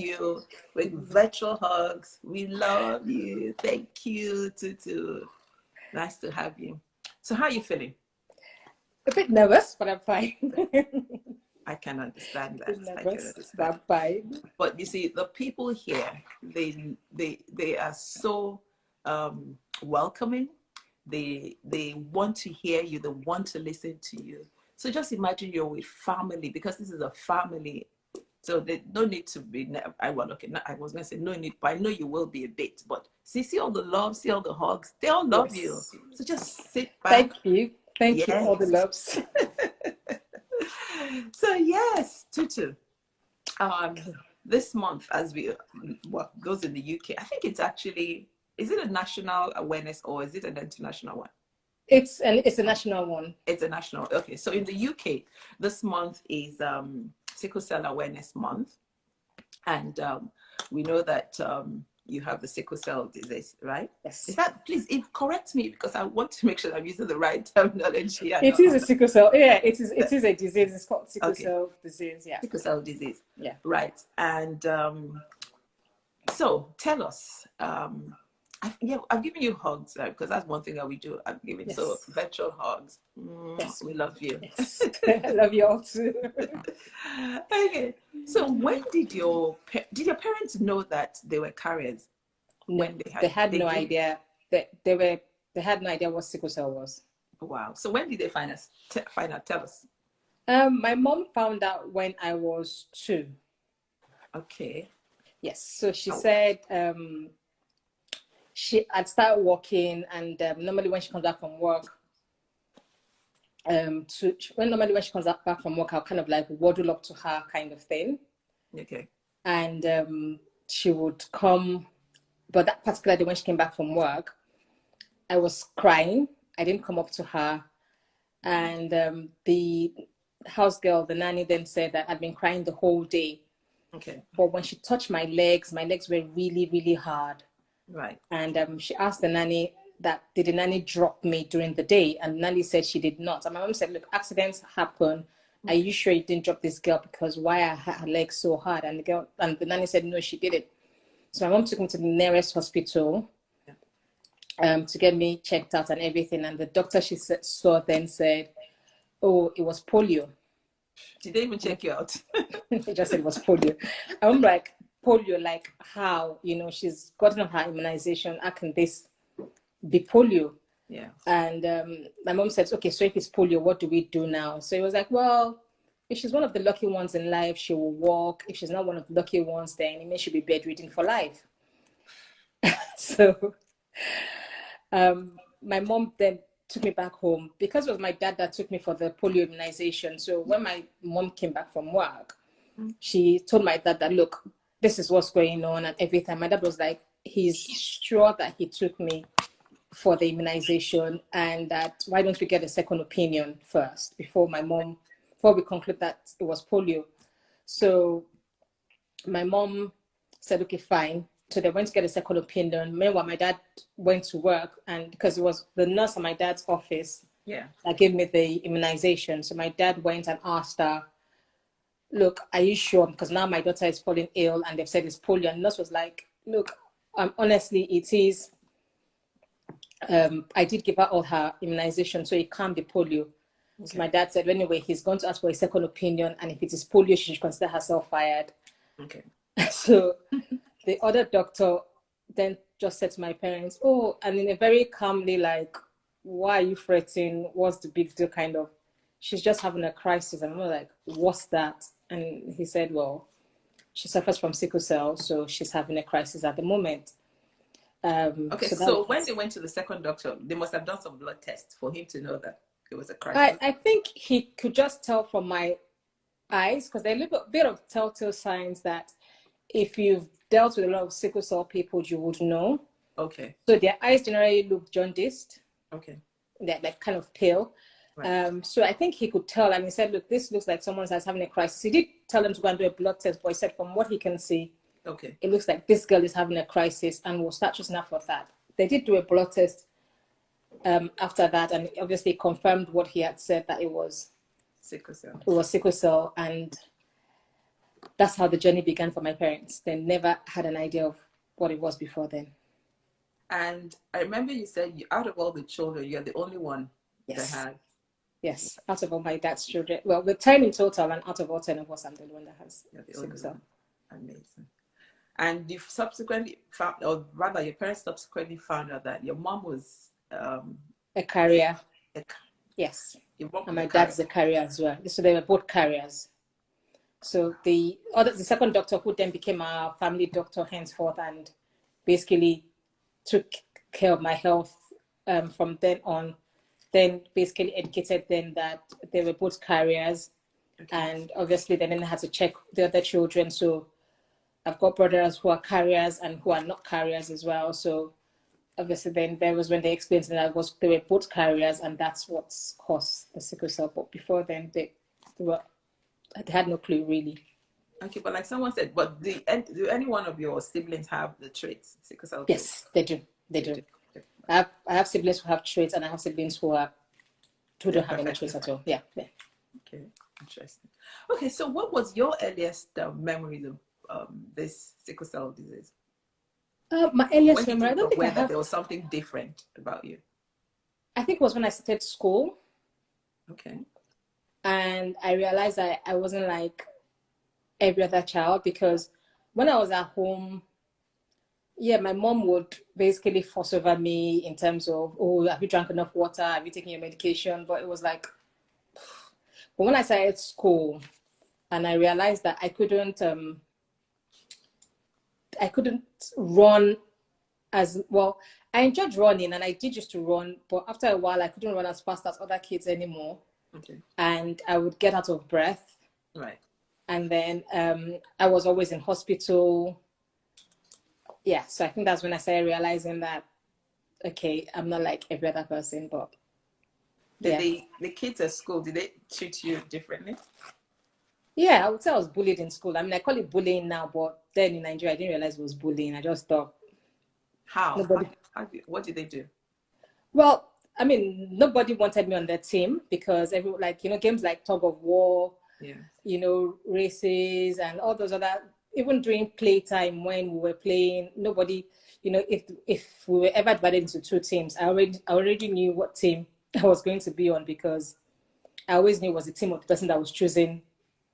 you with virtual hugs. We love you. Thank you, Tutu. Nice to have you. So how are you feeling? A bit nervous, but I'm fine. I can understand that. I can Nervous, but understand. I'm fine. But you see, the people here, they are so welcoming. They want to hear you. They want to listen to you. So just imagine you're with family, because this is a family. So they don't need to be. I well, okay. I was gonna say no need, but I know you will be a bit. But see all the love, see all the hugs. They all love you. Yes. So just sit back. Thank you. Thank you, all the Yes. loves. So yes, Tutu. This month, as those in the UK, I think it's actually, is it a national awareness or is it an international one? It's a national one. It's a national. Okay, so in the UK, this month is Sickle Cell Awareness Month, and we know that you have the sickle cell disease, right? Yes. Is that, please, correct me, because I want to make sure I'm using the right terminology. It is a sickle cell. Yeah, it is a disease. It's called sickle cell disease. Yeah. Sickle cell disease. Yeah. Right. And so tell us. I've given you hugs, because that's one thing that we do. I've given so virtual hugs. Yes. We love you. Yes. I love you all too. Okay. So when did your parents know that they were carriers? No, When they had no idea. They had no idea what sickle cell was. Wow. So when did they find out? Tell us. My mom found out when I was 2. Okay. Yes. So she said she had started working, and normally when she comes back from work, normally when she comes back from work, I'll kind of like waddle up to her, kind of thing. Okay. And she would come, but that particular day when she came back from work, I was crying. I didn't come up to her, and the house girl, the nanny, then said that I'd been crying the whole day. Okay. But when she touched my legs were really, really hard. Right. And she asked the nanny that, did the nanny drop me during the day? And the nanny said she did not. And my mom said, look, accidents happen. Are you sure you didn't drop this girl? Because why are her legs so hard? And the nanny said, no, she didn't. So my mom took me to the nearest hospital to get me checked out and everything. And the doctor she saw then said, oh, it was polio. Did they even check you out? They just said it was polio. I'm like, polio, like how? She's gotten her immunization. How can this be polio? Yeah. And my mom said, okay, so if it's polio, what do we do now? So it was like, well, if she's one of the lucky ones in life, she will walk. If she's not one of the lucky ones, then it means she'll be bedridden for life. So my mom then took me back home, because it was my dad that took me for the polio immunization. So when my mom came back from work, she told my dad that, look, this is what's going on and everything. My dad was like, he's sure that he took me for the immunization, and that why don't we get a second opinion first before we conclude that it was polio. So my mom said, okay, fine. So they went to get a second opinion. Meanwhile, my dad went to work, and because it was the nurse at my dad's office that gave me the immunization. So my dad went and asked her, look, are you sure? Because now my daughter is falling ill and they've said it's polio. And the nurse was like, look, honestly, it is. I did give her all her immunization, so it can't be polio. Okay. So my dad said, anyway, he's going to ask for a second opinion, and if it is polio, she should consider herself fired. Okay. So the other doctor then just said to my parents, oh, and in a very calmly, like, why are you fretting? What's the big deal? Kind of, she's just having a crisis. And I'm like, what's that? And he said, well, she suffers from sickle cell, so she's having a crisis at the moment. Okay, so when they went to the second doctor, they must have done some blood tests for him to know that it was a crisis. I think he could just tell from my eyes, because there are a little bit of telltale signs that if you've dealt with a lot of sickle cell people, you would know. Okay. So their eyes generally look jaundiced. Okay. They're like kind of pale. Right. So I think he could tell, and he said, look, this looks like someone's having a crisis. He did tell them to go and do a blood test, but he said from what he can see, okay, it looks like this girl is having a crisis, and we'll start just now for that. They did do a blood test after that, and obviously confirmed what he had said, that it was sickle cell. It was sickle cell, and that's how the journey began for my parents. They never had an idea of what it was before then. And I remember you said out of all the children, you're the only one that Yes. had. Yes, out of all my dad's children. Well, we're 10 in total, and out of all 10 of us, I'm the one that has sickle cell. Amazing. And you subsequently found, or rather, your parents subsequently found out that your mom was a carrier. Yes. And my dad's a carrier as well. So they were both carriers. So the second doctor, who then became our family doctor henceforth, and basically took care of my health from then on, then basically educated them that they were both carriers. Okay. And obviously they then had to check the other children. So I've got brothers who are carriers and who are not carriers as well. So obviously then there was when they explained to me that they were both carriers, and that's what's caused the sickle cell. But before then they had no clue really. Okay, but like someone said, but do any one of your siblings have the traits, sickle cell traits? Yes, they do. They do. I have siblings who have traits, and I have siblings who don't have any traits at all. Yeah. Okay, interesting. Okay, so what was your earliest memory of this sickle cell disease? My earliest memory, I don't think that there was something different about you. I think it was when I started school. Okay. And I realized that I wasn't like every other child, because when I was at home, my mom would basically fuss over me in terms of, oh, have you drank enough water? Have you taken your medication? But it was like, but when I started school and I realized that I couldn't run as well. I enjoyed running, and I did used to run, but after a while I couldn't run as fast as other kids anymore. Okay. And I would get out of breath. Right. And then I was always in hospital. Yeah, so I think that's when I started realizing that, okay, I'm not like every other person. But the kids at school, did they treat you differently? Yeah, I would say I was bullied in school. I mean, I call it bullying now, but then in Nigeria, I didn't realize it was bullying. I just thought. How? What did they do? Well, I mean, nobody wanted me on their team because games like tug of war, races and all those other, even during playtime when we were playing, nobody, if we were ever divided into two teams, I already knew what team I was going to be on, because I always knew it was the team of the person that was choosing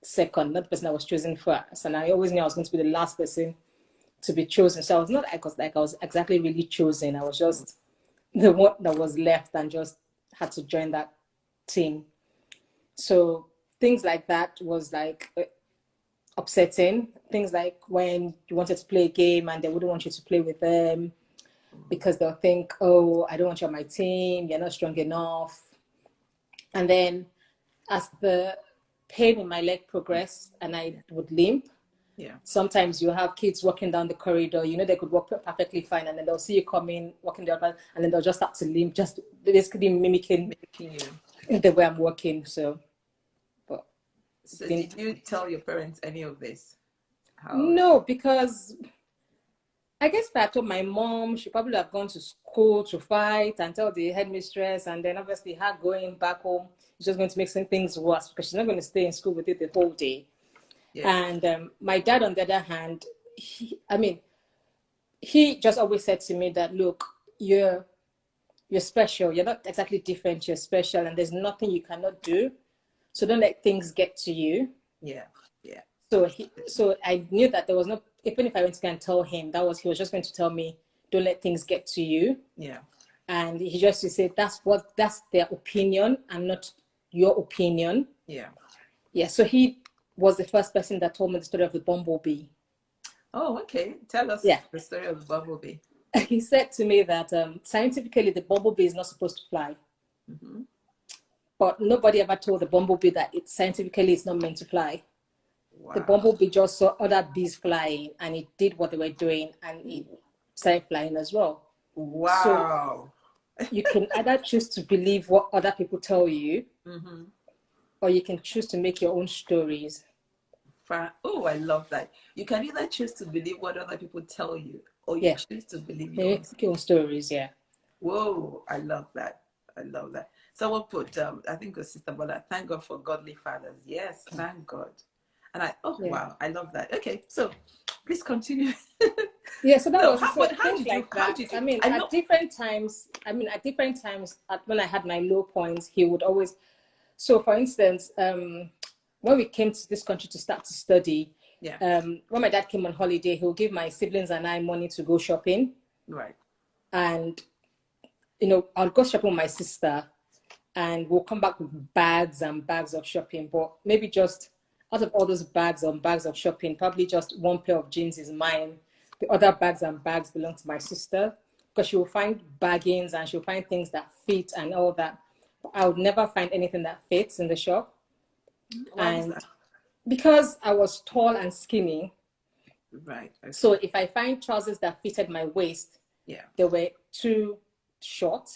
second, not the person that was chosen first. And I always knew I was going to be the last person to be chosen. So I was not like I was exactly really chosen. I was just the one that was left and just had to join that team. So things like that was like upsetting. Things like when you wanted to play a game and they wouldn't want you to play with them because they'll think, oh, I don't want you on my team, you're not strong enough. And then as the pain in my leg progressed and I would limp, sometimes you have kids walking down the corridor, they could walk perfectly fine, and then they'll see you coming, walking the other, and then they'll just start to limp, just basically mimicking you the way I'm walking. So did you tell your parents any of this? No, because I guess if I told my mom, she probably have gone to school to fight and tell the headmistress, and then obviously her going back home is just going to make some things worse because she's not going to stay in school with it the whole day. Yeah. And my dad, on the other hand, he just always said to me that, look, you're special. You're not exactly different. You're special, and there's nothing you cannot do. So don't let things get to you. Yeah. So I knew that there was no, even if I went to go and tell him, he was just going to tell me, don't let things get to you. Yeah. And he just said, that's their opinion and not your opinion. Yeah. Yeah. So he was the first person that told me the story of the bumblebee. Oh, okay. Tell us the story of the bumblebee. He said to me that scientifically the bumblebee is not supposed to fly. Mm-hmm. But nobody ever told the bumblebee that scientifically it's not meant to fly. Wow. The bumblebee just saw other bees flying and it did what they were doing and it started flying as well. Wow. So you can either choose to believe what other people tell you, mm-hmm. or you can choose to make your own stories. Oh, I love that. You can either choose to believe what other people tell you, or you choose to believe your own stories. Yeah. Whoa, I love that. I love that. Someone put, I think it was Sister Bola, thank God for godly fathers. Yes, thank God. And Yeah. wow, I love that. Okay, so please continue. Yeah, so that So was it. So how things did you, like that. I mean, I know. at different times, when I had my low points, he would always. So, for instance, when we came to this country to start to study, Yeah. when my dad came on holiday, he'll give my siblings and I money to go shopping, Right. and I'll go shopping with my sister, and we'll come back with bags and bags of shopping. But maybe just out of all those bags and bags of shopping, probably just one pair of jeans is mine. The other bags and bags belong to my sister, because she will find baggings and she'll find things that fit and all that. But I would never find anything that fits in the shop. Why was And that? because I was tall and skinny, Right. Okay. so if I find trousers that fitted my waist, Yeah. they were too short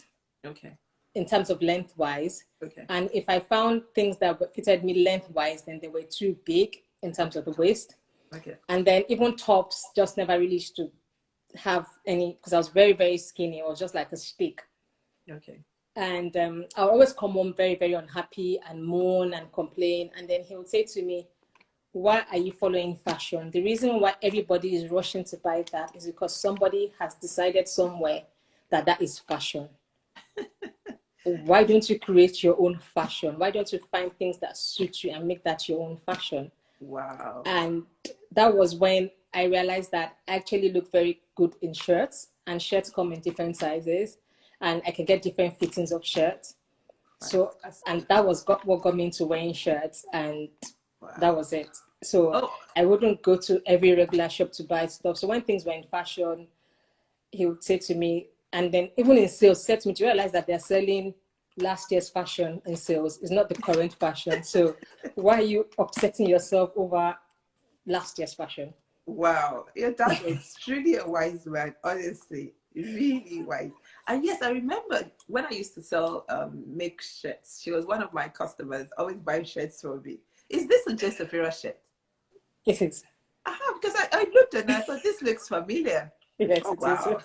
Okay. in terms of lengthwise. Okay. And if I found things that fitted me lengthwise, then they were too big in terms of the waist. Okay. And then even tops just never really used to have any, because I was very, very skinny. It was just like a stick. Okay. And I'll always come home very, very unhappy and moan and complain. And then he would say to me, why are you following fashion? The reason why everybody is rushing to buy that is because somebody has decided somewhere that that is fashion. Why don't you create your own fashion? Why don't you find things that suit you and make that your own fashion? Wow. And that was when I realized that I actually look very good in shirts, and shirts come in different sizes, and I can get different fittings of shirts. So, and that was what got me into wearing shirts, and that Wow. was it. So Oh, I wouldn't go to every regular shop to buy stuff. So when things were in fashion, he would say to me, and then even in sales, said to me, to realize that they're selling last year's fashion in sales. It's not the current fashion. So why are you upsetting yourself over last year's fashion? wow. Your dad was truly a wise man, honestly. Really wise. And yes, I remember when I used to sell make shirts. She was one of my customers, always buying shirts for me. Is this a just a Fira shirt? It is. Because I looked and I thought this looks familiar. Yes, Oh it is. wow.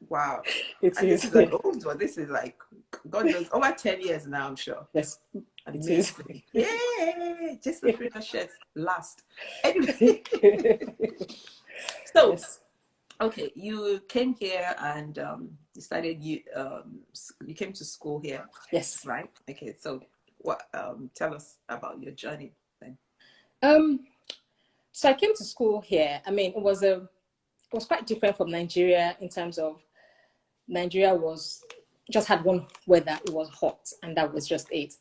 Wow. It And this is. is an old one. This is like, God knows, over 10 years now, I'm sure. Yes, it is. Amazing. Yay! Just the three shirts last. Anyway, so, Yes. okay, you came here and you came to school here, Yes. right? Okay, so what, tell us about your journey then. Um, so I came to school here. I mean, it was quite different from Nigeria in terms of Nigeria was just had one weather. It was hot, and that was just it.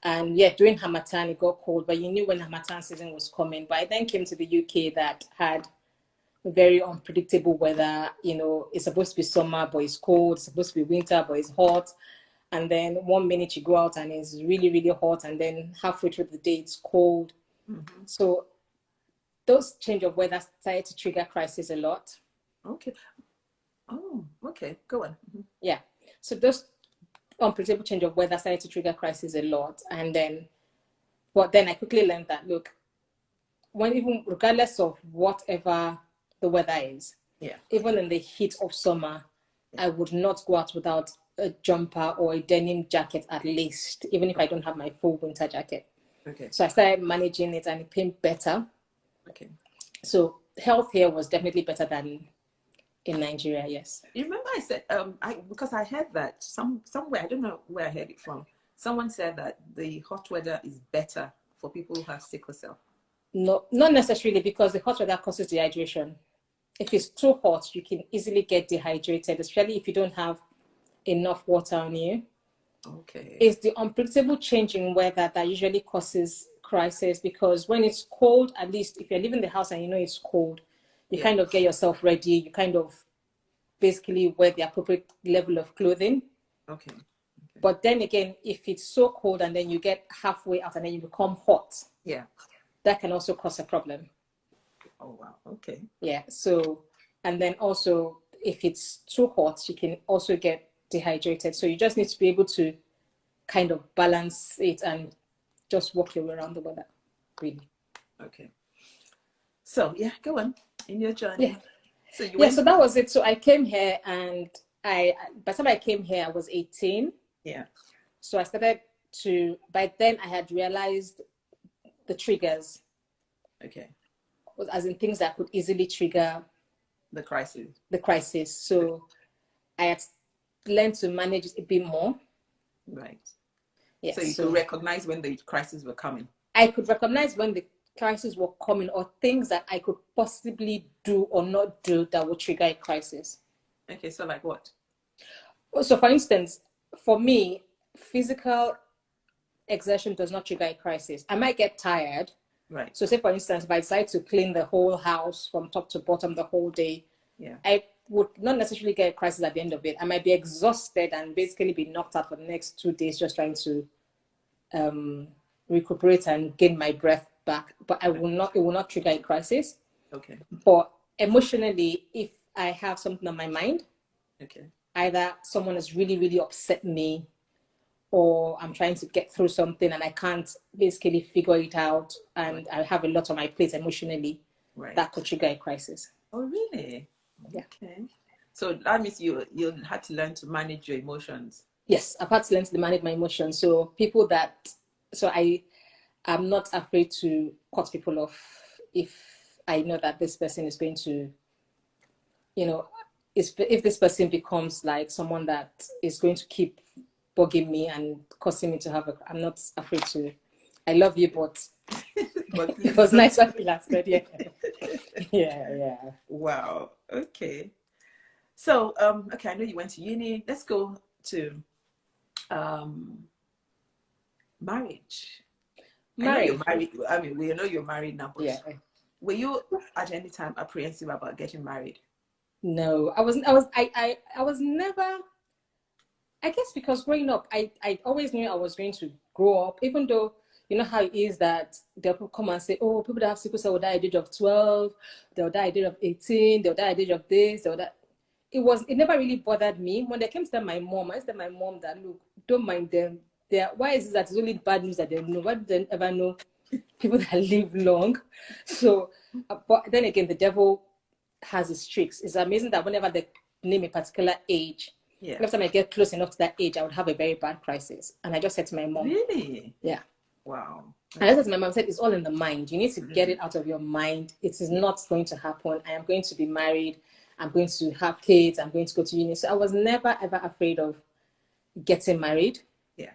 And yeah, during Hamatan it got cold, but you knew when Hamatan season was coming. But I then came to the UK that had very unpredictable weather. It's supposed to be summer, but it's cold. It's supposed to be winter, but it's hot. And then one minute you go out and it's really, really hot, and then halfway through the day it's cold. Mm-hmm. So those change of weather started to trigger crisis a lot. Okay. Oh, okay. Go on. Mm-hmm. Yeah. So those unpredictable change of weather started to trigger crisis a lot. But then I quickly learned that, look, when even regardless of whatever the weather is, Yeah. even in the heat of summer, I would not go out without a jumper or a denim jacket at least, even if I don't have my full winter jacket. Okay. So I started managing it, and it became better. Okay. So health here was definitely better than in Nigeria, yes. You remember I said because I heard that somewhere, I don't know where I heard it from. Someone said that the hot weather is better for people who have sickle cell. No, not necessarily, because the hot weather causes dehydration. If it's too hot, you can easily get dehydrated, especially if you don't have enough water on you. Okay. It's the unpredictable change in weather that usually causes crisis, because when it's cold, at least if you're leaving the house and you know it's cold, you kind of get yourself ready. You kind of basically wear the appropriate level of clothing. Okay. But then again, if it's so cold and then you get halfway out and then you become hot, Yeah. that can also cause a problem. Oh wow. Okay. Yeah. So, and then also if it's too hot, you can also get dehydrated. So you just need to be able to kind of balance it and just walk your way around the weather, really. Okay. So yeah, go on in your Yeah. journey. So you Yeah. went. So that was it. So I came here, and by the time I came here, I was 18. Yeah. So I started by then I had realized the triggers. Okay. as in things that could easily trigger The crisis. the crisis. So I had learned to manage it a bit more. Right. So Yes. you could recognize when the crises were coming. I could recognize when the crises were coming or things that I could possibly do or not do that would trigger a crisis. Okay, so like what? So, for instance, for me, physical exertion does not trigger a crisis. I might get tired. Right. So, say for instance, if I decide to clean the whole house from top to bottom the whole day, Yeah. I would not necessarily get a crisis at the end of it. I might be exhausted and basically be knocked out for the next 2 days just trying to recuperate and gain my breath back. But it will not trigger a crisis. Okay. But emotionally, if I have something on my mind, okay, either someone has really, really upset me, or I'm trying to get through something and I can't basically figure it out, and I have a lot on my plate emotionally, right. that could trigger a crisis. Oh, really? Yeah. Okay. So that means you had to learn to manage your emotions. Yes, I've had to learn to manage my emotions. So I'm not afraid to cut people off if I know that this person is going to, if this person becomes like someone that is going to keep bugging me and causing me to I'm not afraid to. I love you, but But it was nice when we lasted. Yeah. Yeah. Wow. Okay. So, okay, I know you went to uni. Let's go to marriage. I know you're married. I mean, we know you're married now, but yeah. Were you at any time apprehensive about getting married? No, I was never. I guess because growing up, I always knew I was going to grow up, even though you know how it is that they'll come and say, oh, people that have sickle cell will die at the age of 12, they'll die at the age of 18, they'll die at the age of this, they'll die. It never really bothered me. When they came to tell my mom, I said my mom that, look, don't mind them. Why is it that it's only bad news that they know? Why do they ever know people that live long? So, but then again, the devil has his tricks. It's amazing that whenever they name a particular age, every time I get close enough to that age, I would have a very bad crisis. And I just said to my mom, really? Yeah. Wow. Okay. And I said to my mom, I said, it's all in the mind. You need to get it out of your mind. It is not going to happen. I am going to be married. I'm going to have kids. I'm going to go to uni. So I was never, ever afraid of getting married. Yeah.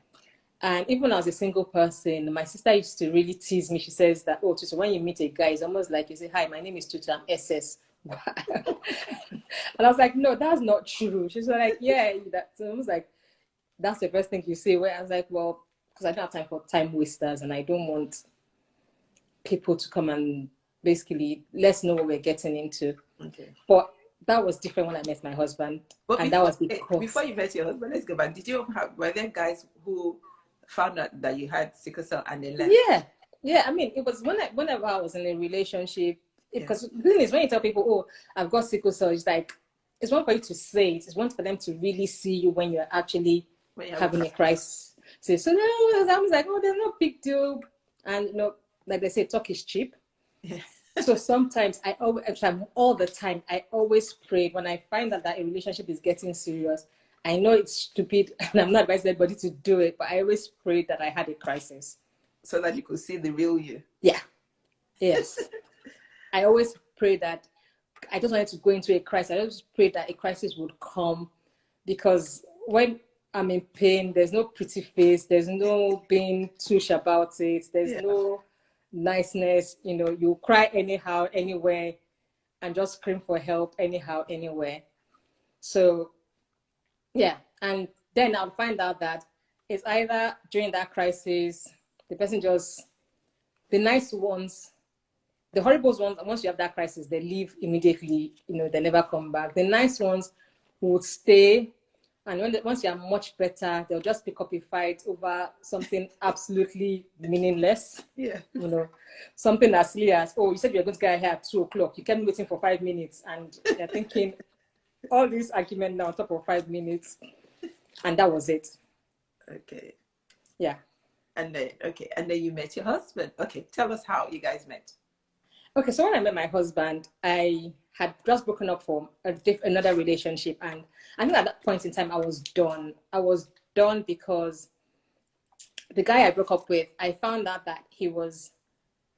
And even when I was a single person, my sister used to really tease me. She says that, oh, Tutu, when you meet a guy, it's almost like you say, hi, my name is Tutu, I'm SS. And I was like, no, that's not true. She's like, yeah, that's almost like, that's the first thing you say. Where I was like, well, because I don't have time for time wasters and I don't want people to come and basically let's know what we're getting into. Okay. But that was different when I met my husband. But and that was because before you met your husband, let's go back. Were there guys who found out that you had sickle cell and they left? Yeah. I mean, it was whenever I was in a relationship, because the thing is, when you tell people, oh, I've got sickle cell, it's like, it's one for you to say it. It's one for them to really see you when you're actually having a crisis. So no, I was like, oh, there's no big deal. And like they say, talk is cheap. Yeah. So sometimes all the time, I always prayed when I find out that a relationship is getting serious. I know it's stupid and I'm not advising anybody to do it, but I always prayed that I had a crisis. So that you could see the real you. Yeah. Yes. I always prayed that I just wanted to go into a crisis. I always prayed that a crisis would come, because when I'm in pain, there's no pretty face, there's no being touche about it, there's no niceness, you cry anyhow, anywhere, and just scream for help anyhow, anywhere. So yeah, and then I'll find out that it's either during that crisis, the person the nice ones, the horrible ones, once you have that crisis, they leave immediately, they never come back. The nice ones would stay, and once you are much better, they'll just pick up a fight over something absolutely meaningless. Yeah. Something as silly as, oh, you said you were going to get here at 2:00. You kept waiting for 5 minutes, and you're thinking all this argument now on top of 5 minutes, and that was it. Okay. Yeah. And then you met your husband. Okay, tell us how you guys met. Okay, so when I met my husband, I had just broken up from another relationship, and I think at that point in time I was done. I was done because the guy I broke up with, I found out that he was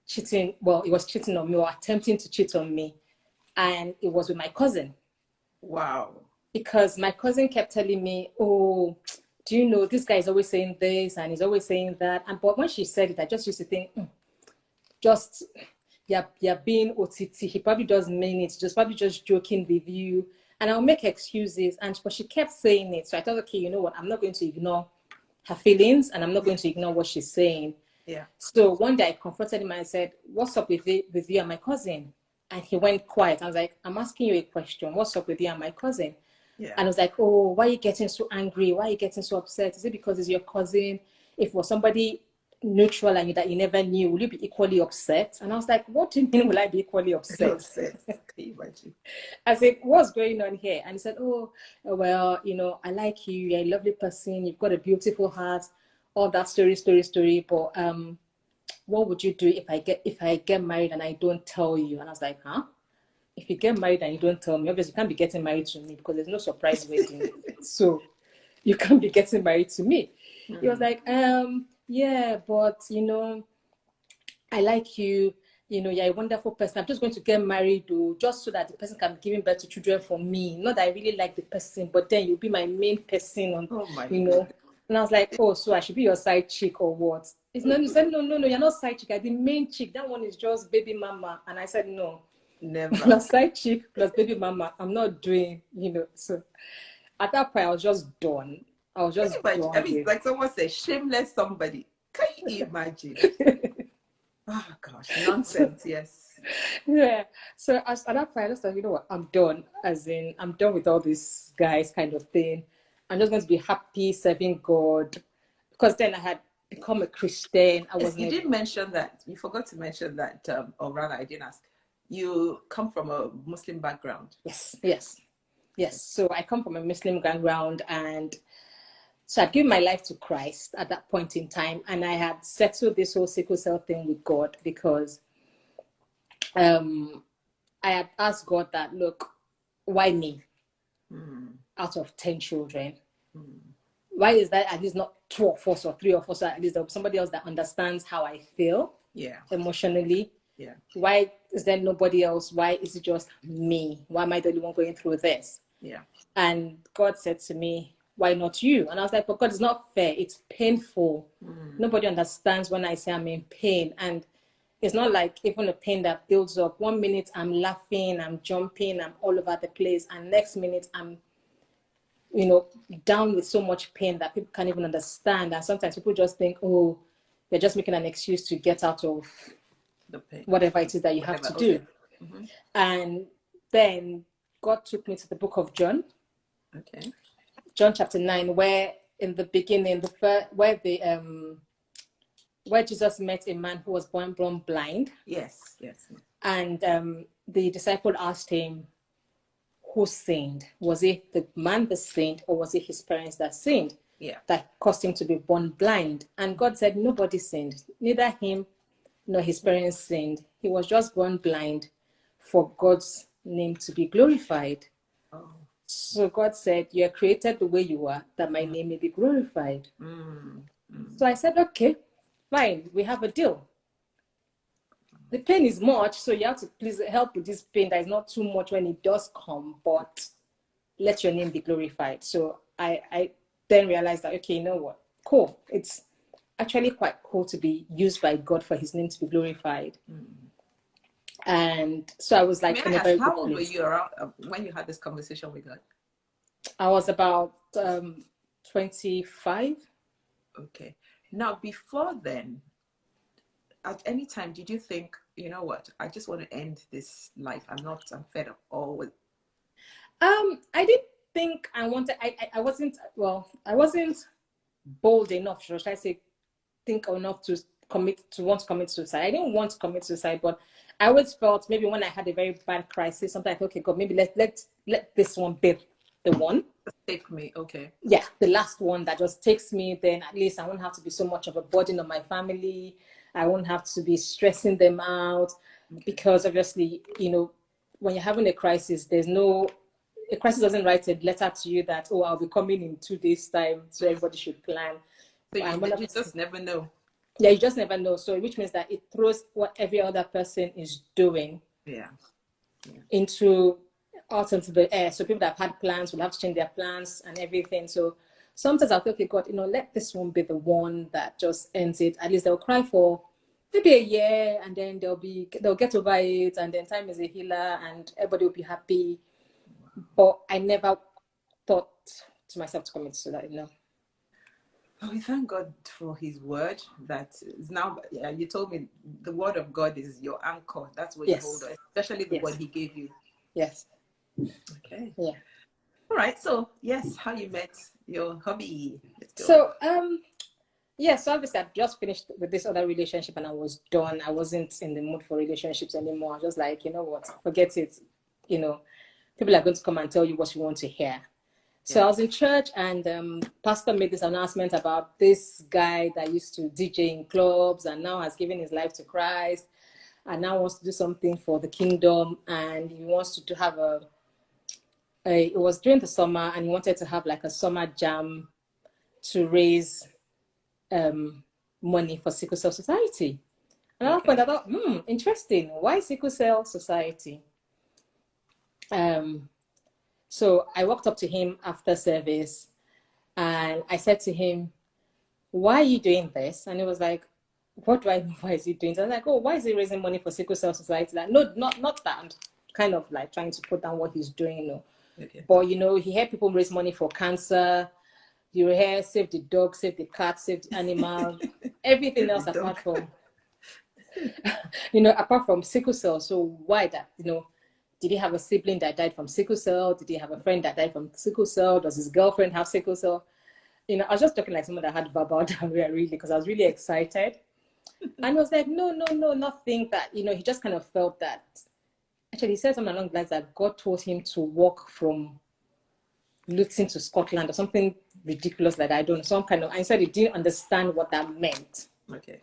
cheating. Well, it was cheating on me or attempting to cheat on me. And it was with my cousin. Wow. Because my cousin kept telling me, oh, do you know, this guy is always saying this and he's always saying that. And but when she said it, I just used to think, just, you're being OTT. He probably doesn't mean it. Just probably just joking with you. And I'll make excuses. But she kept saying it. So I thought, okay, you know what? I'm not going to ignore her feelings and I'm not going to ignore what she's saying. Yeah. So one day I confronted him and I said, what's up with you and my cousin? And he went quiet. I was like, I'm asking you a question. What's up with you and my cousin? Yeah. And I was like, oh, why are you getting so angry? Why are you getting so upset? Is it because it's your cousin? If it was somebody neutral and that you never knew, will you be equally upset? And I was like, what do you mean will I be equally upset? Can you imagine? I said, what's going on here? And he said, oh, well, you know, I like you. You're a lovely person. You've got a beautiful heart. All that story. But what would you do if I get married and I don't tell you? And I was like, huh? If you get married and you don't tell me, obviously you can't be getting married to me because there's no surprise wedding. So you can't be getting married to me. He was like, yeah, but you know, I like you. You know, you're a wonderful person. I'm just going to get married, though, just so that the person can be giving birth to children for me. Not that I really like the person, but then you'll be my main person on, Oh my you know. And I was like, oh, so I should be your side chick or what? He said, no, you're not side chick. I'm the main chick. That one is just baby mama. And I said, no. Never. Plus side chick, plus baby mama. I'm not doing, you know. So at that point, I was just done. I was just done. I mean, like someone said, shameless somebody. Can you imagine? Oh gosh, nonsense. Yes. Yeah. So at that point, I just thought, you know what, I'm done. As in, I'm done with all these guys kind of thing. I'm just going to be happy serving God. Because then I had become a Christian. You didn't mention that. You forgot to mention that, or rather, I didn't ask. You come from a Muslim background. Yes. So I come from a Muslim background, and so I'd given my life to Christ at that point in time, and I had settled this whole sickle cell thing with God because I had asked God that, look, why me out of 10 children? Why is that at least not 2 of us or 3 of us, or at least somebody else that understands how I feel emotionally? Yeah. Why is there nobody else? Why is it just me? Why am I the only one going through this? Yeah. And God said to me, why not you? And I was like, but God, it's not fair. It's painful. Nobody understands when I say I'm in pain. And it's not like even a pain that builds up. 1 minute I'm laughing, I'm jumping, I'm all over the place. And next minute I'm, you know, down with so much pain that people can't even understand. And sometimes people just think, oh, they're just making an excuse to get out of the pain, whatever it is that you have to do. And then God took me to the book of John. Okay. John chapter 9, where in the beginning, where Jesus met a man who was born blind. Yes. And the disciple asked him, who sinned? Was it the man that sinned, or was it his parents that sinned? Yeah. That caused him to be born blind. And God said, nobody sinned. Neither him nor his parents sinned. He was just born blind for God's name to be glorified. Oh. So God said, you are created the way you are, that my name may be glorified. So I said, okay, fine, we have a deal. The pain is much, so you have to please help with this pain. That is not too much when it does come, but let your name be glorified. So I then realized that, okay, you know what? Cool. It's actually quite cool to be used by God for his name to be glorified. And so I was like, May I ask, how old were you around when you had this conversation with God? I was about 25. Okay. Now, before then, at any time, did you think, you know what, I just want to end this life. I'm fed up always. I didn't think I wanted, I wasn't bold enough, should I say, think enough to want to commit suicide. I didn't want to commit suicide, but I always felt maybe when I had a very bad crisis, sometimes I thought, okay, God, maybe let this one be the one. Take me, okay. Yeah, the last one that just takes me, then at least I won't have to be so much of a burden on my family. I won't have to be stressing them out, because obviously, you know, when you're having a crisis, a crisis doesn't write a letter to you that, oh, I'll be coming in 2 days' time, so everybody should plan. So you just never know. Yeah, you just never know. So which means that it throws what every other person is doing Yeah. into out into the air. So people that have had plans will have to change their plans and everything. So sometimes I feel, okay, God, let this one be the one that just ends it. At least they'll cry for maybe a year, and then they'll get over it, and then time is a healer, and everybody will be happy. But I never thought to myself to commit to that. Oh, we thank God for His word. That is now. Yeah, you told me the word of God is your anchor. That's what you hold Yes. on, especially the word Yes. He gave you. Yes. Okay. Yeah. All right. So yes, how you met your hubby? Let's go. So yeah, so obviously I just finished with this other relationship and I was done. I wasn't in the mood for relationships anymore. I was just like, you know what, forget it. People are going to come and tell you what you want to hear. So Yeah. I was in church and pastor made this announcement about this guy that used to DJ in clubs and now has given his life to Christ and now wants to do something for the kingdom, and he wants to have it was during the summer and he wanted to have like a summer jam to raise money for Sickle Cell Society. And at that point, I thought, interesting. Why Sickle Cell Society? So I walked up to him after service and I said to him, why are you doing this? And he was like, what do I mean? Why is he doing this? I was like, oh, why is he raising money for Sickle Cell Society? Like, no, not that. I'm kind of like trying to put down what he's doing. But, he had people raise money for cancer. You hear save the dog, save the cat, save the animal, everything else apart from, apart from sickle cell. So why that? Did he have a sibling that died from sickle cell? Did he have a friend that died from sickle cell? Does his girlfriend have sickle cell? I was just talking like someone that had verbal diarrhea, really, because I was really excited. And I was like, no, nothing that, he just kind of felt that. Actually, he said something along the lines that God told him to walk from Luton to Scotland or something ridiculous like that. I don't know, some kind of, and he said he didn't understand what that meant. Okay.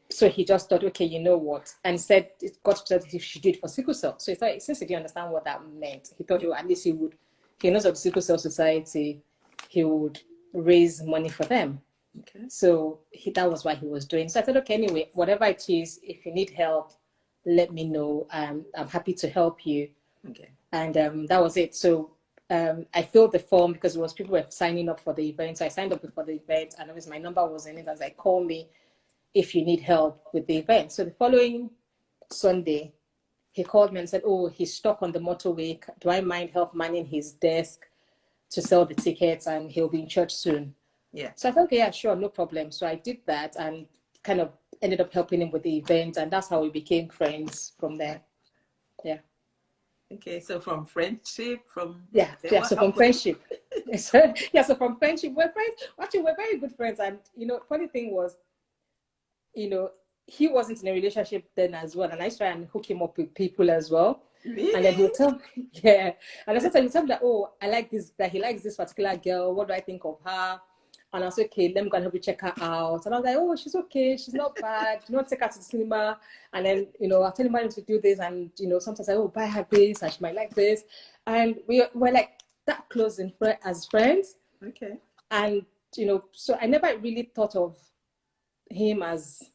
So he just thought, okay, you know what? And said, God said he should do it for sickle cell. So he thought, since he didn't understand what that meant, he thought, at least he knows of the Sickle Cell Society, he would raise money for them. Okay. So that was what he was doing. So I said, okay, anyway, whatever it is, if you need help, let me know. I'm happy to help you. Okay. And that was it. So I filled the form because it was people were signing up for the event. So I signed up for the event, and obviously my number was in it. I was like, call me if you need help with the event. So the following Sunday, he called me and said, oh, he's stuck on the motorway. Do I mind help manning his desk to sell the tickets, and he'll be in church soon? Yeah. So I thought, okay, yeah, sure, no problem. So I did that and kind of ended up helping him with the event, and that's how we became friends from there. Yeah. Okay, so from friendship, so from friendship. So from friendship, we're friends. Actually, we're very good friends. And funny thing was, he wasn't in a relationship then as well, and I try and hook him up with people as well. Really? And then he'll tell me, yeah. And sometimes he'll tell me that, oh, I like this, that he likes this particular girl. What do I think of her? And I was okay, let me go and help you check her out. And I was like, oh, she's okay, she's not bad. Take her to the cinema. And then, I'll tell him to do this. And, sometimes I buy her this and she might like this. And we're like that close as friends. Okay. And, so I never really thought of him as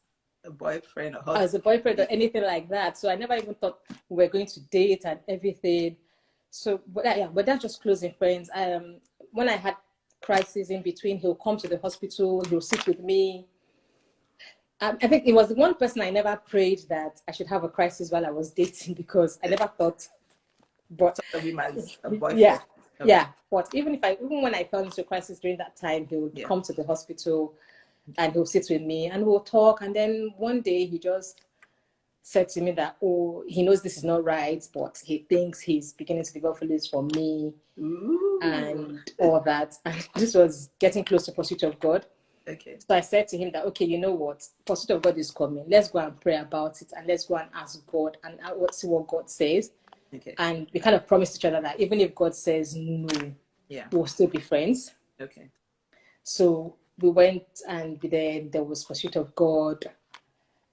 a boyfriend or husband. As a boyfriend or anything like that. So I never even thought we were going to date and everything. So, but that's just closing friends. When I had crisis in between, he'll come to the hospital, he'll sit with me. I think it was the one person I never prayed that I should have a crisis while I was dating, because I never thought. But of him as a boyfriend. Yeah, okay. Yeah. But even when I fell into a crisis during that time, he would come to the hospital and he'll sit with me and we'll talk. And then one day he just said to me that, oh, he knows this is not right, but he thinks he's beginning to develop feelings for me. Ooh. And all that. And this was getting close to Pursuit of God. Okay. So I said to him that, okay, you know what? Pursuit of God is coming. Let's go and pray about it, and let's go and ask God and see what God says. Okay. And we kind of promised each other that even if God says no, we'll still be friends. Okay. So we went, and then there was Pursuit of God.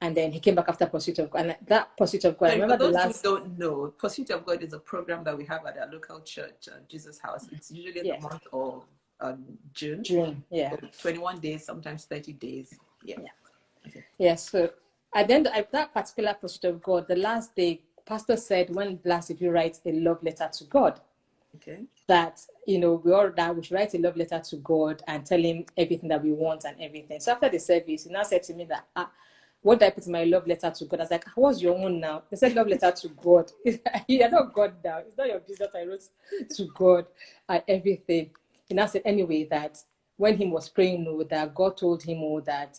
And then he came back after Pursuit of God. And that Pursuit of God, I remember for those who don't know, Pursuit of God is a program that we have at our local church, Jesus House. It's usually the month of June. June, yeah. 21 days, sometimes 30 days. Yeah. Okay. Yes. So at the end of that particular pursuit of God, the last day, Pastor said, when last did you write a love letter to God? Okay. That, you know, we should write a love letter to God and tell him everything that we want and everything. So after the service, he now said to me that, what did I put in my love letter to God? I was like, what's your own now? They said love letter to God. You're not God now. It's not your business. I wrote to God and everything. He now said anyway that when he was praying, that God told him that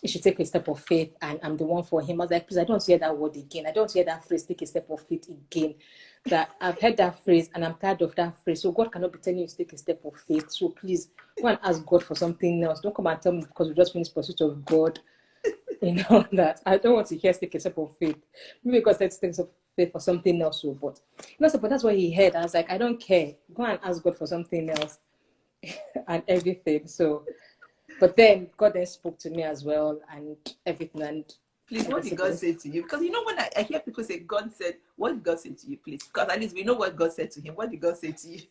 he should take a step of faith and I'm the one for him. I was like, please, I don't hear that word again. I don't hear that phrase, take a step of faith again. That I've heard that phrase and I'm tired of that phrase. So God cannot be telling you to take a step of faith. So please go and ask God for something else. Don't come and tell me because we just finished pursuit of God. You know that I don't want to hear take a step of faith. Maybe because let's take a step of faith for something else. So, but but that's what he heard. I was like, I don't care. Go and ask God for something else and everything. So, but then God then spoke to me as well and everything. And please, what did God say to you? Because you know, when I hear people say God said, what did God say to you, please? Because at least we know what God said to him. What did God say to you?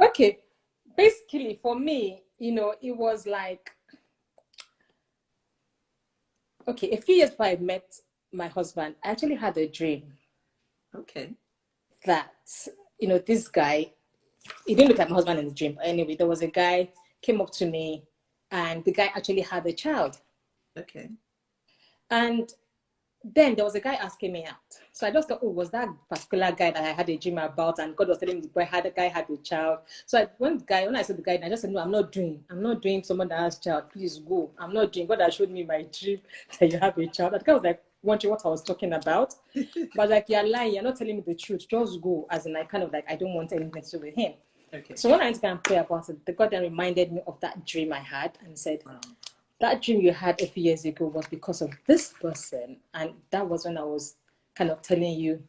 Okay. Basically, for me, you know, it was like, okay, a few years before I met my husband, I actually had a dream. Okay. That, you know, this guy, he didn't look like my husband in the dream. But anyway, there was a guy came up to me and the guy actually had a child. Okay. And then there was a guy asking me out. So I just thought, oh, was that particular guy that I had a dream about? And God was telling me the guy had a child. So when I saw the guy, I just said, no, I'm not doing someone that has a child. Please go. I'm not doing. God has showed me my dream that you have a child. That guy was like, wondering what I was talking about. But like, you're lying. You're not telling me the truth. Just go. As in, I kind of like, I don't want anything to do with him. Okay. So when I went to go and pray about it, the God then reminded me of that dream I had and said, wow, that dream you had a few years ago was because of this person. And that was when I was kind of telling you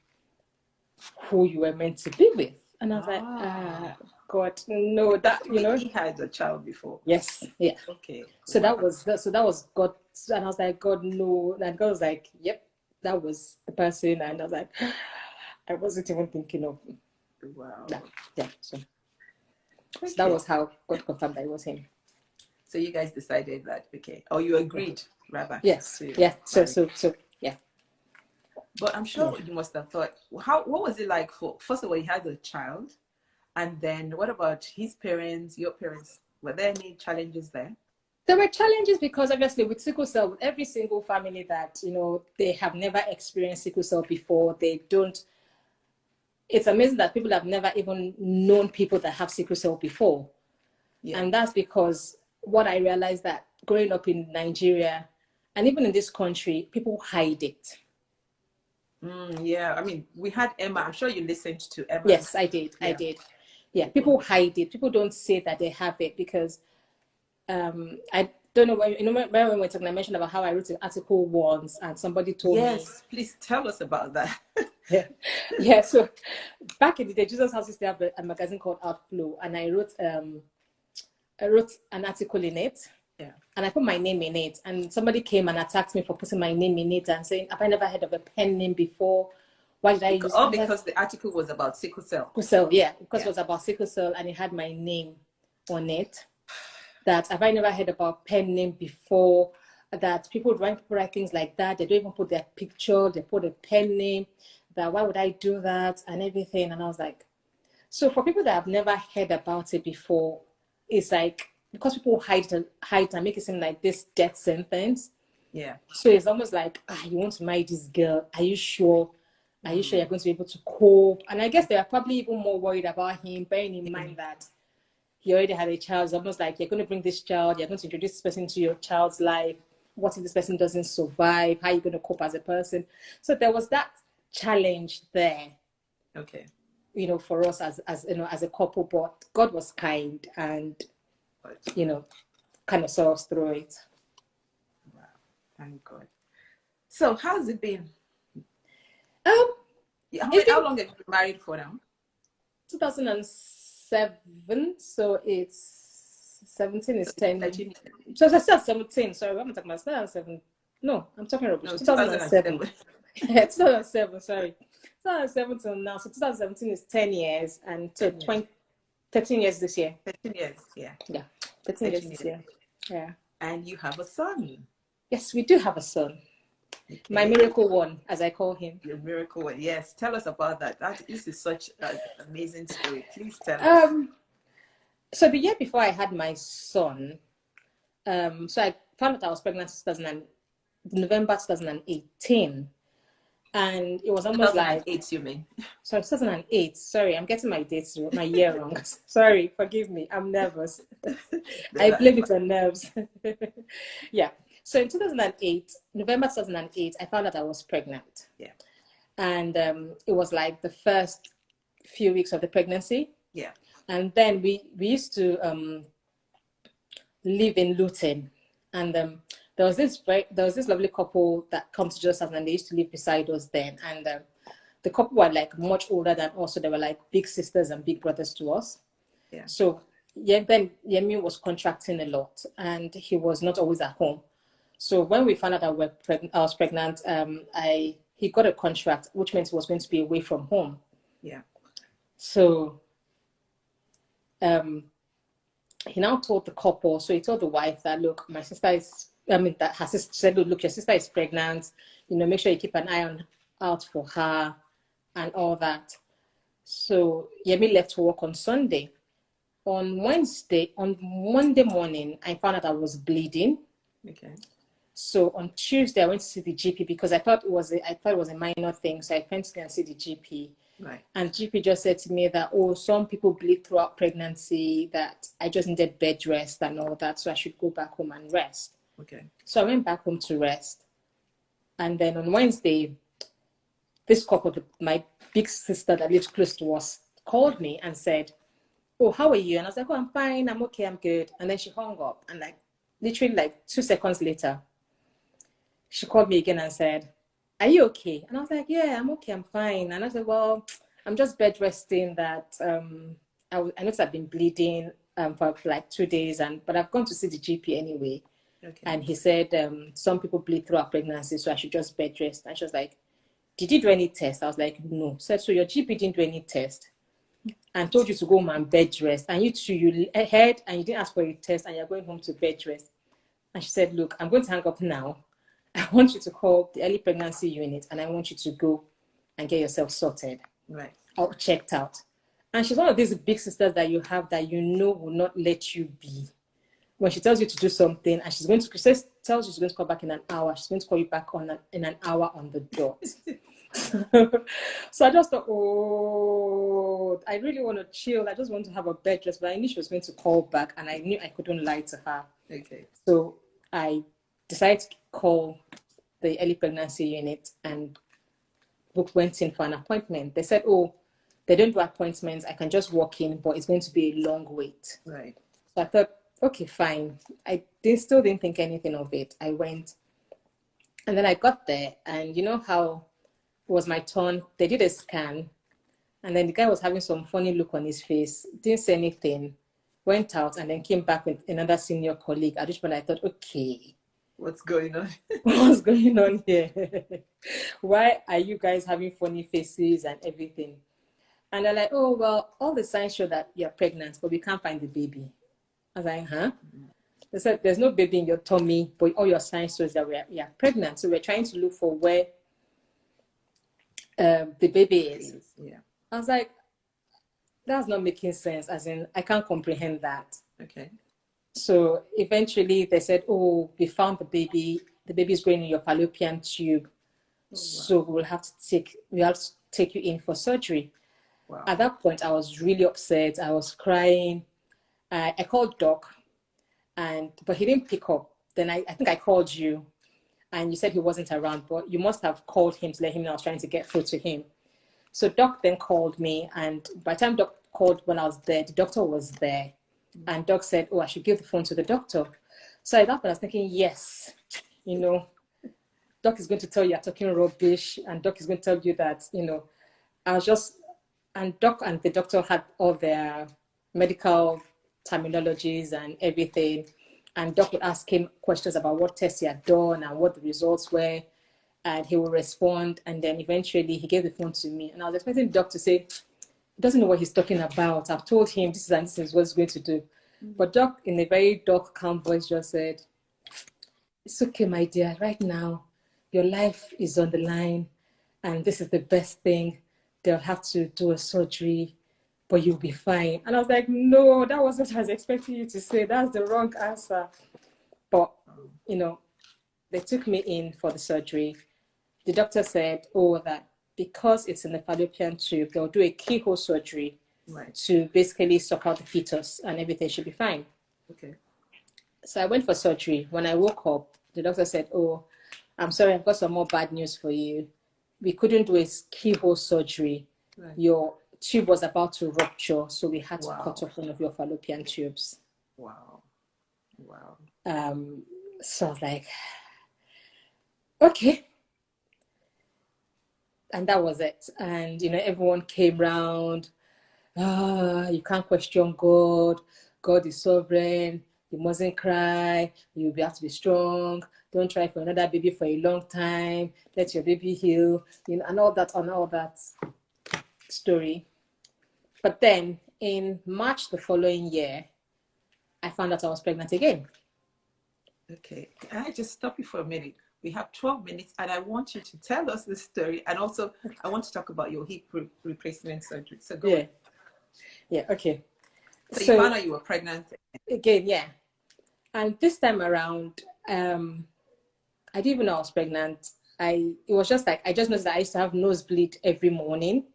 who you were meant to be with. And I was like, God, no, that, you know. He had a child before. Yes, yeah. Okay. So wow. that was God. And I was like, God, no. And God was like, yep, that was the person. And I was like, I wasn't even thinking of wow. that. Yeah. So that was how God confirmed that it was him. So you guys decided that, okay, or you agreed, rather. Yes. Yeah. So yeah. But I'm sure you must have thought, what was it like first of all, he had a child, and then what about his parents, your parents? Were there any challenges there? There were challenges because obviously with sickle cell, with every single family that, you know, they have never experienced sickle cell before, they don't. It's amazing that people have never even known people that have sickle cell before. Yeah. And that's because what I realized that growing up in Nigeria and even in this country, people hide it. Yeah, I mean, we had Emma. I'm sure you listened to Emma. Yes, I did. Yeah. I did. Yeah, people hide it. People don't say that they have it because I don't know when, you know, when we were talking, I mentioned about how I wrote an article once and somebody told me. Yes, please tell us about that. Yeah. So back in the day, Jesus House used to have a magazine called Outflow, and I wrote an article in it. Yeah. And I put my name in it, and somebody came and attacked me for putting my name in it and saying, "Have I never heard of a pen name before? Why did I use?" Oh, because the article was about sickle cell. Sickle cell, yeah, because it was about sickle cell and it had my name on it. That have I never heard about pen name before? That people write things like that. They don't even put their picture. They put a pen name. That why would I do that and everything? And I was like, so for people that have never heard about it before, it's like because people hide and make it seem like this death sentence. Yeah. So it's almost like, you want to marry this girl? Are you sure? Are you sure you're going to be able to cope? And I guess they are probably even more worried about him, bearing in mind that he already had a child. It's almost like you're going to bring this child, you're going to introduce this person to your child's life. What if this person doesn't survive? How are you going to cope as a person? So there was that challenge there. Okay. You know, for us as you know, as a couple, but God was kind and, you know, kind of saw us through it. Wow, thank God. So how's it been? How long have you been married for now? 2007, so it's 17 is 10. So I said 17. Sorry, what am I talking about? 2007. No, I'm talking about 2007. Yeah, 2007. Sorry, 2007 till now. So 2017 is 10 years, and so 13 years this year. 13 years, yeah. Yeah, 13 years this year. Yeah. And you have a son. Yes, we do have a son. Okay. My miracle one, as I call him. Your miracle one. Yes. Tell us about that. This is such an amazing story. Please tell us. So the year before I had my son, so I found out I was pregnant in November 2018. And it was almost like 2008, you mean? Sorry, 2008. Sorry, I'm getting my dates, my year wrong. Sorry, forgive me. I'm nervous. I blame it on nerves. Yeah. So in 2008, November 2008, I found out I was pregnant. Yeah. And it was like the first few weeks of the pregnancy. Yeah. And then we used to live in Luton, and there was this lovely couple that comes to us, and they used to live beside us then. And the couple were like much older than us, so they were like big sisters and big brothers to us. Yeah. So yeah, then Yemi was contracting a lot, and he was not always at home. So when we found out that I was pregnant, he got a contract, which meant he was going to be away from home. Yeah. So he now told the couple, so he told the wife that, look, that her sister said, look, your sister is pregnant, make sure you keep an eye out for her and all that. So Yemi left to work on Sunday. On Monday morning, I found out I was bleeding. Okay. So on Tuesday, I went to see the GP because I thought it was a minor thing. So I went to go and see the GP. Right. And GP just said to me that, some people bleed throughout pregnancy, that I just needed bed rest and all that. So I should go back home and rest. Okay. So I went back home to rest. And then on Wednesday, this couple, my big sister that lives close to us, called me and said, oh, how are you? And I was like, oh, I'm fine. I'm okay. I'm good. And then she hung up. And literally 2 seconds later, she called me again and said, are you okay? And I was like, yeah, I'm okay, I'm fine. And I said, well, I'm just bed resting that I noticed I've been bleeding for like 2 days, but I've gone to see the GP anyway. Okay. And he said, some people bleed throughout pregnancy, so I should just bed rest. And she was like, did you do any test? I was like, no. Said, so your GP didn't do any test and told you to go home and bed rest. And you heard and you didn't ask for a test and you're going home to bed rest. And she said, look, I'm going to hang up now. I want you to call the early pregnancy unit and I want you to go and get yourself sorted. Right. Or checked out. And she's one of these big sisters that you have that will not let you be. When she tells you to do something and tells you she's going to call back in an hour, she's going to call you back in an hour on the dot. So I just thought, I really want to chill. I just want to have a bed rest, but I knew she was going to call back and I knew I couldn't lie to her. Okay. So I decided to call the early pregnancy unit and went in for an appointment. They said, they don't do appointments. I can just walk in, but it's going to be a long wait. Right. So I thought, okay, fine. I still didn't think anything of it. I went and then I got there and you know how it was my turn. They did a scan and then the guy was having some funny look on his face. Didn't say anything. Went out and then came back with another senior colleague. At which point I thought, okay, what's going on? What's going on here? Why are you guys having funny faces and everything? And they're like, oh, well, all the signs show that you're pregnant, but we can't find the baby. I was like, huh? They said, there's no baby in your tummy, but all your signs show that we are pregnant. So we're trying to look for where the baby is. Yeah. I was like, that's not making sense. As in, I can't comprehend that. Okay. So eventually they said, oh, we found the baby. The baby is growing in your fallopian tube. Oh, wow. So we'll have to take you in for surgery. Wow. At that point, I was really upset. I was crying. I called Doc, but he didn't pick up. Then I think I called you, and you said he wasn't around, but you must have called him to let him know I was trying to get through to him. So Doc then called me, and by the time Doc called when I was there, the doctor was there. And Doc said, oh, I should give the phone to the doctor. So at that point, I was thinking, yes, Doc is going to tell you you're talking rubbish, and Doc is going to tell you that, and Doc and the doctor had all their medical terminologies and everything. And Doc would ask him questions about what tests he had done and what the results were. And he would respond. And then eventually he gave the phone to me. And I was expecting Doc to say, he doesn't know what he's talking about. I've told him this is what he's going to do. But Doc, in a very dark, calm voice, just said, it's okay, my dear. Right now, your life is on the line, and this is the best thing. They'll have to do a surgery, but you'll be fine. And I was like, no, that wasn't what I was expecting you to say. That's the wrong answer. But, you know, they took me in for the surgery. The doctor said, oh, that because it's in the fallopian tube, they'll do a keyhole surgery to basically suck out the fetus and everything should be fine. Okay. So I went for surgery. When I woke up, the doctor said, oh, I'm sorry, I've got some more bad news for you. We couldn't do a keyhole surgery. Right. Your tube was about to rupture, so we had to cut off one of your fallopian tubes. Wow. Wow. So I was like, okay. And that was it. And, you know, everyone came round. You can't question God. God is sovereign. You mustn't cry. You have to be strong. Don't try for another baby for a long time. Let your baby heal. You know, and all that story. But then in March the following year, I found out I was pregnant again. Okay. Can I just stop you for a minute? We have 12 minutes and I want you to tell us the story. And also, I want to talk about your hip replacement surgery. So go ahead. Yeah, okay. So you found out you were pregnant? Again, yeah. And this time around, I didn't even know I was pregnant. It was just like, I just noticed that I used to have nosebleed every morning.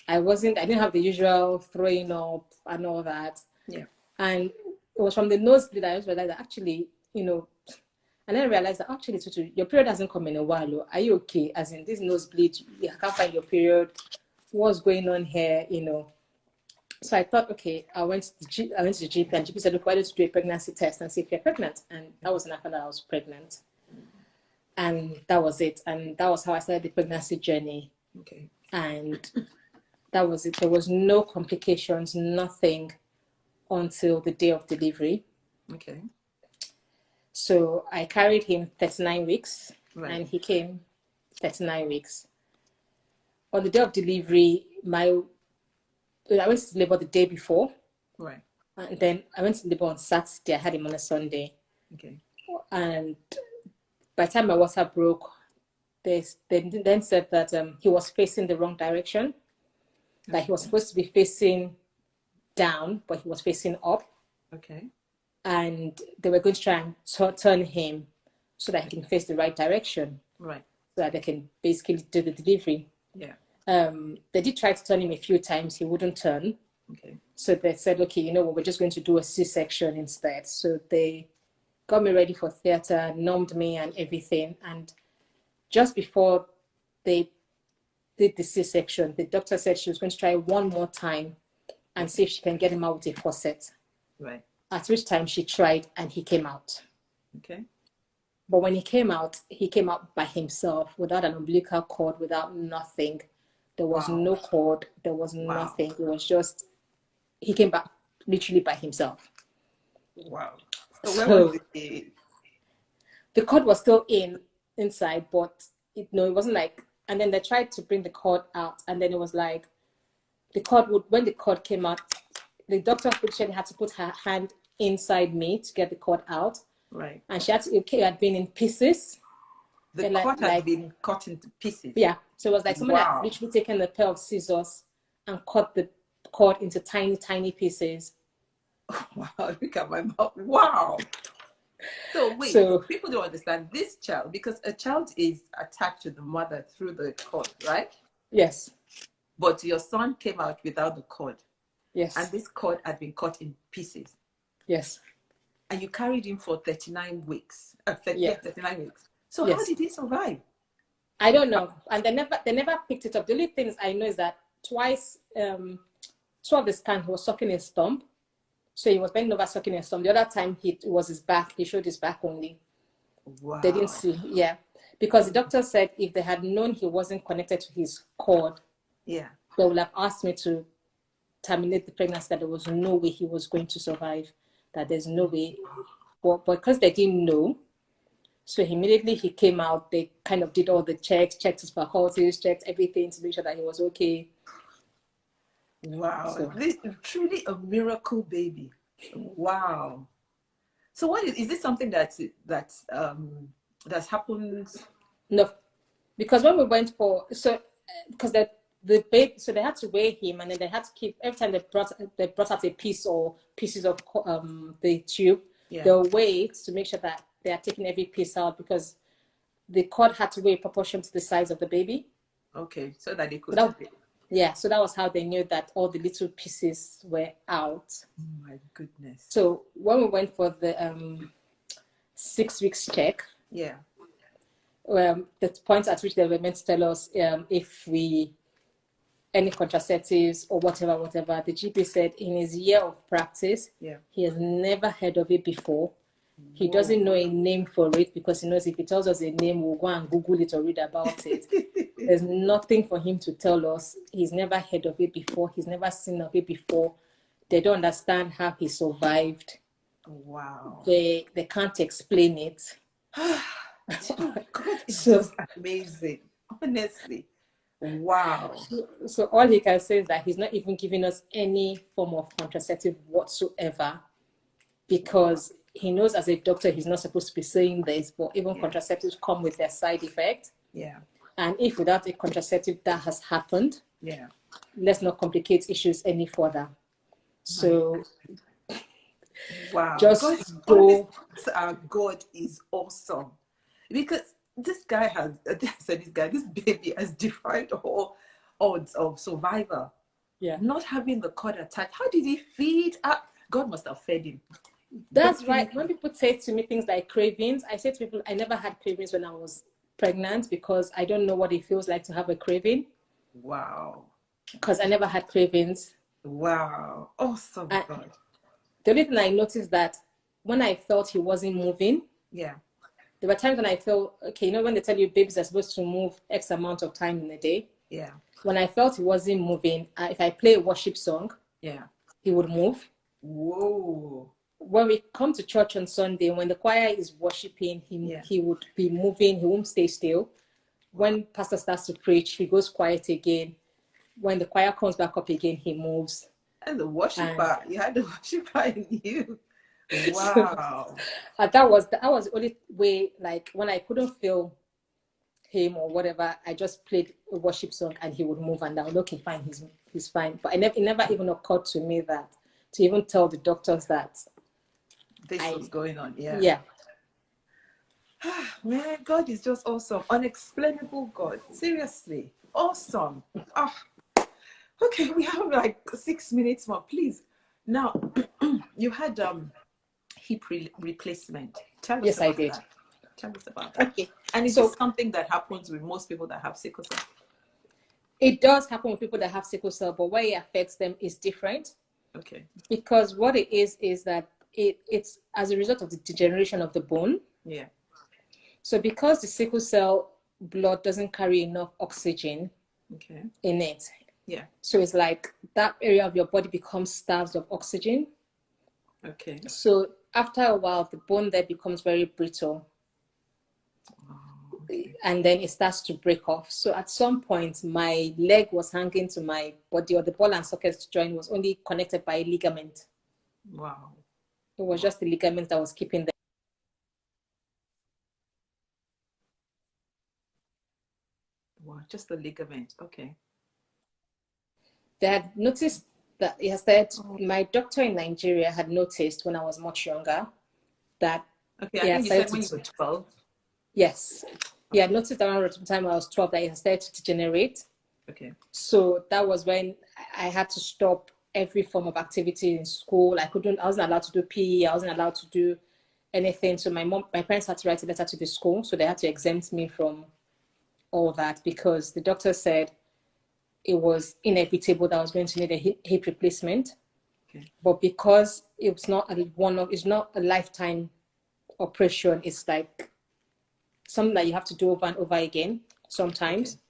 I didn't have the usual throwing up and all that. Yeah. And it was from the nosebleed I just realized that actually, you know, and then I realized that actually, Tutu, your period hasn't come in a while. Are you okay? As in this nosebleed, I can't find your period. What's going on here? You know. So I thought, okay, I went to the GP, and GP said, look, why don't you do a pregnancy test and see if you're pregnant? And that was when I found out I was pregnant. And that was it. And that was how I started the pregnancy journey. Okay. And that was it. There was no complications, nothing until the day of delivery. Okay. So I carried him 39 weeks, right. And he came 39 weeks. On the day of delivery, I went to labor the day before. Right. And then I went to labor on Saturday. I had him on a Sunday. Okay. And by the time my water broke, they then said that he was facing the wrong direction. That he was supposed to be facing down, but he was facing up. Okay. And they were going to try and turn him so that he can face the right direction. Right. So that they can basically do the delivery. Yeah. They did try to turn him a few times. He wouldn't turn. Okay. So they said, okay, you know what, we're just going to do a C-section instead. So they got me ready for theater, numbed me and everything. And just before they did the C-section, the doctor said she was going to try one more time and see if she can get him out with a corset. Right. At which time she tried and he came out. Okay. But when he came out by himself without an umbilical cord, without nothing. There was no cord. There was nothing. It was just, he came back literally by himself. Wow. So where was the cord was still inside, but it wasn't like, and then they tried to bring the cord out, and then it was like, when the cord came out, the doctor actually had to put her hand inside me to get the cord out. Right. And it had been in pieces. The cord had been cut into pieces. Yeah. So it was like someone had literally taken a pair of scissors and cut the cord into tiny, tiny pieces. Wow, look at my mouth. Wow. So wait, people don't understand this child, because a child is attached to the mother through the cord, right? Yes. But your son came out without the cord. Yes. And this cord had been cut in pieces. Yes. And you carried him for 39 weeks. 39 weeks. So yes. How did he survive? I don't know. And they never picked it up. The only things I know is that twice, two of the scans, he was sucking his thumb. So he was bending over sucking his thumb. The other time it was his back. He showed his back only. Wow. They didn't see. Yeah. Because the doctor said if they had known he wasn't connected to his cord, they would have asked me to terminate the pregnancy, that there was no way he was going to survive, that there's no way. But because they didn't know, so immediately he came out, they kind of did all the checks, checked his faculties, checked everything to make sure that he was okay. Wow. This is truly a miracle baby. Wow. So what is this something that's happened? No, because when we went for because the baby, so they had to weigh him, and then they had to keep every time they brought out a piece or pieces of the tube. Yeah. They'll weigh it to make sure that they are taking every piece out, because the cord had to weigh in proportion to the size of the baby. Okay, so that they could. So that was how they knew that all the little pieces were out. Oh my goodness. So when we went for the 6 weeks check, yeah, the point at which they were meant to tell us if we any contraceptives or whatever, the GP said in his year of practice, he has never heard of it before. He doesn't know a name for it, because he knows if he tells us a name, we'll go and Google it or read about it. There's nothing for him to tell us. He's never heard of it before. He's never seen of it before. They don't understand how he survived. Wow. They can't explain it. God, it's just amazing. Honestly. Wow. So all he can say is that he's not even giving us any form of contraceptive whatsoever, because he knows as a doctor he's not supposed to be saying this, but even contraceptives come with their side effect. Yeah. And if without a contraceptive that has happened, let's not complicate issues any further. So wow. Just go. Our God is awesome. Because this baby has defied all odds of survival. Yeah. Not having the cord attached. How did he feed up? God must have fed him. That's right. When people say to me things like cravings, I say to people, I never had cravings when I was pregnant, because I don't know what it feels like to have a craving. Wow. Because I never had cravings. Wow. Awesome. God. The only thing I noticed that when I felt he wasn't moving, there were times when I felt, okay, you know, when they tell you babies are supposed to move X amount of time in a day. Yeah. When I felt he wasn't moving, if I play a worship song, he would move. Whoa. When we come to church on Sunday, when the choir is worshiping, he would be moving. He won't stay still. When pastor starts to preach, he goes quiet again. When the choir comes back up again, he moves. And the worshiper, you had the worshiper in you. Wow. So, that was the only way, like when I couldn't feel him or whatever, I just played a worship song and he would move, and I would, okay, fine, he's fine. But it never even occurred to me that to even tell the doctors that this was going on. Yeah. Man, God is just awesome. Unexplainable God. Seriously. Awesome. Okay, we have like 6 minutes more. Please. Now, you had hip replacement. Tell us about that. Tell us about that. Okay. And is this something that happens with most people that have sickle cell? It does happen with people that have sickle cell, but where it affects them is different. Okay. Because what it is that it's as a result of the degeneration of the bone. Yeah. So because the sickle cell blood doesn't carry enough oxygen in it. Yeah. So it's like that area of your body becomes starved of oxygen. Okay. So after a while, the bone there becomes very brittle. And then it starts to break off. So at some point, my leg was hanging to my body, or the ball and socket joint was only connected by a ligament. Wow. It was just the ligament that was keeping them. Wow, just the ligament. Okay. They had noticed that it has said, my doctor in Nigeria had noticed when I was much younger that. Okay, I think you said when you were 12. Yes. He had noticed around the time I was 12 that it had started to degenerate. Okay. So that was when I had to stop every form of activity in school. I wasn't allowed to do PE. I wasn't allowed to do anything. So my parents had to write a letter to the school. So they had to exempt me from all that, because the doctor said it was inevitable that I was going to need a hip replacement. Okay. But because it's not a lifetime operation, it's like something that you have to do over and over again sometimes. Okay.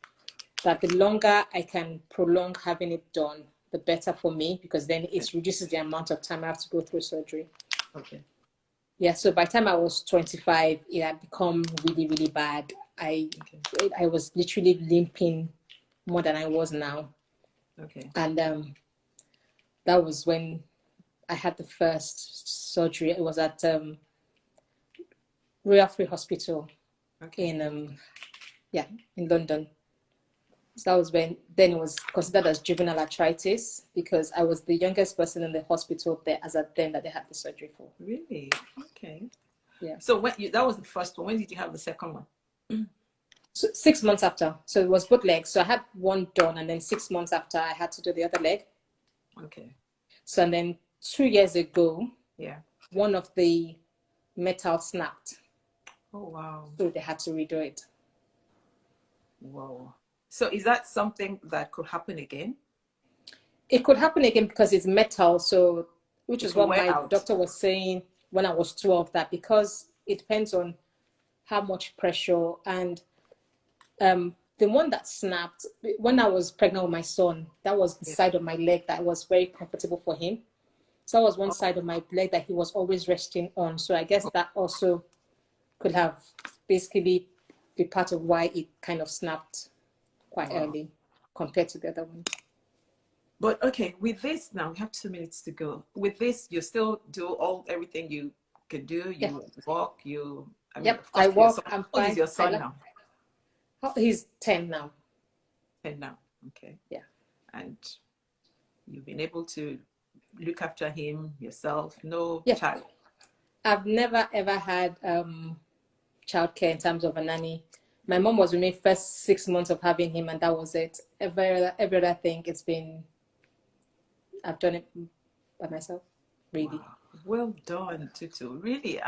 That the longer I can prolong having it done, the better for me, because then it reduces the amount of time I have to go through surgery. Okay. Yeah, so by the time I was 25, it had become really, really bad. I was literally limping more than I was now. Okay. And that was when I had the first surgery. It was at Royal Free Hospital Okay. in London. So that was then it was considered as juvenile arthritis because I was the youngest person in the hospital there as at then that they had the surgery for. Really? Okay. Yeah. So that was the first one. When did you have the second one? So 6 months after. So it was both legs. So I had one done, and then 6 months after I had to do the other leg. Okay. So and then 2 years ago, Yeah. one of the metal snapped. Oh wow. So they had to redo it. Whoa. So is that something that could happen again? It could happen again because it's metal. So, which It is could what wear my out. doctor was saying when I was 12, that because it depends on how much pressure. And the one that snapped, when I was pregnant with my son, that was the Yeah. side of my leg that was very comfortable for him. So that was one Oh, side of my leg that he was always resting on. So I guess that also could have basically be part of why it kind of snapped quite wow. early compared to the other one. But okay, with this now, we have 2 minutes to go. With this, you still do everything you can do. Yeah. You walk, I mean, Yep. of I course, your walk. son, I'm how old is fine. your I son like. now? Oh, he's 10 now. 10 now. Okay. Yeah. And you've been able to look after him yourself, no Yeah. child. I've never ever had childcare in terms of a nanny. My mom was with me first 6 months of having him, and that was it. Every other thing, I've done it by myself, really. Wow. Well done, Tutu. Really,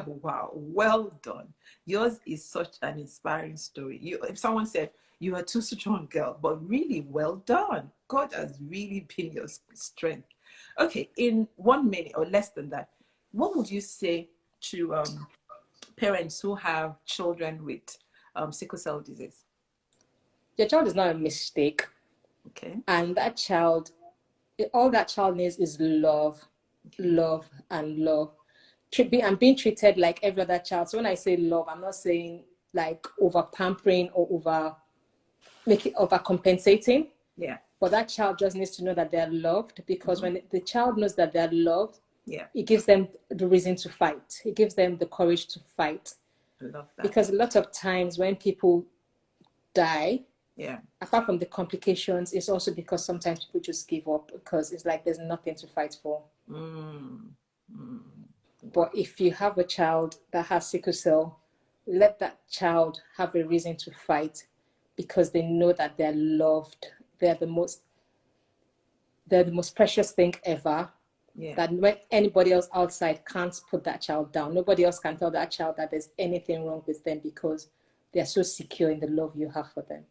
wow, well done. Yours is such an inspiring story. If someone said you are too strong, girl, but really well done. God has really been your strength. Okay, in 1 minute or less than that, what would you say to parents who have children with sickle cell disease? Your child is not a mistake, Okay. and that child, all that child needs is love, Okay. love, and love. I'm being treated like every other child. So when I say love, I'm not saying like over pampering or over compensating. Yeah. But that child just needs to know that they're loved, because Mm-hmm. when the child knows that they're loved, Yeah. it gives them the reason to fight. It gives them the courage to fight. I love that. Because a lot of times when people die, Yeah. apart from the complications, it's also because sometimes people just give up because it's like there's nothing to fight for. Mm. Mm. Wow. But if you have a child that has sickle cell, let that child have a reason to fight, because they know that they're loved. They're the most precious thing ever. Yeah. That when anybody else outside can't put that child down, nobody else can tell that child that there's anything wrong with them, because they're so secure in the love you have for them.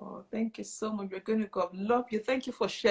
Oh, thank you so much. We're going to go. Love you. Thank you for sharing.